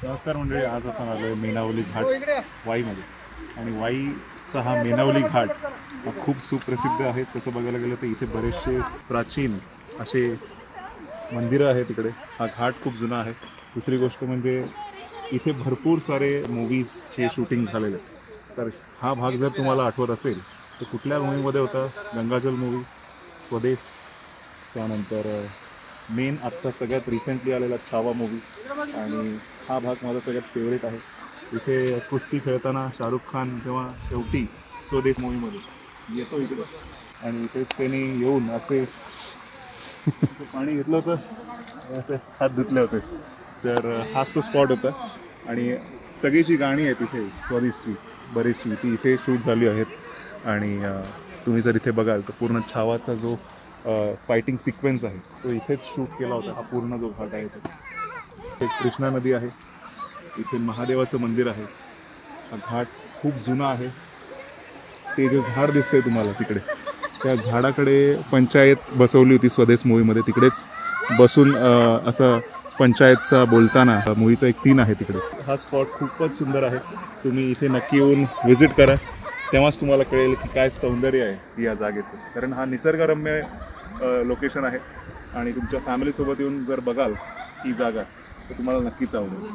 नमस्कार मंडळी, आज आपण आलो आहे मेणावली घाट वाईमध्ये. आणि वाईचा हा मेणावली घाट हा खूप सुप्रसिद्ध आहे. तसं बघायला गेलं तर इथे बरेचसे प्राचीन असे मंदिरं आहेत. इकडे हा घाट खूप जुना आहे. दुसरी गोष्ट म्हणजे इथे भरपूर सारे मूवीजचे शूटिंग झालेले आहेत. तर हा भाग जर तुम्हाला आठवत असेल तर कुठल्या मूवीमध्ये होता? गंगाजल मूवी, स्वदेश, त्यानंतर मेन आत्ता सगळ्यात रिसेंटली आलेला छावा मूवी. आणि हा भाग माझा सगळ्यात फेवरेट आहे. इथे कुस्ती खेळताना शाहरुख खान जेव्हा शेवटी स्वदेश मूवीमध्ये येतो इकडे आणि इथेच त्यांनी येऊन असे पाणी घेतलं होतं, असे हात धुतले होते. तर हाच तो स्पॉट होता. आणि सगळी जी गाणी आहेत इथे स्वदेशची बरीचशी ती इथे शूट झाली आहेत. आणि तुम्ही जर इथे बघाल तर पूर्ण छावाचा जो फायटिंग सिक्वेन्स आहे तो इथेच शूट केला होता. हा पूर्ण जो घाट आहे तो कृष्णा नदी आहे. इथे महादेवाचं मंदिर आहे. हा घाट खूप जुना आहे. ते जे झाड दिसतंय तुम्हाला तिकडे, त्या झाडाकडे पंचायत बसवली होती स्वदेश मूवीमध्ये. तिकडेच बसून असं पंचायतचा बोलताना मूवीचा एक सीन आहे तिकडे. हा स्पॉट खूपच सुंदर आहे. तुम्ही इथे नक्की येऊन व्हिजिट करा, तेव्हाच तुम्हाला कळेल की काय सौंदर्य आहे या जागेचं. कारण हा निसर्गरम्य लोकेशन आहे. आणि तुमच्या फॅमिलीसोबत येऊन जर बघाल ही जागा तर तुम्हाला नक्कीच आवडेल.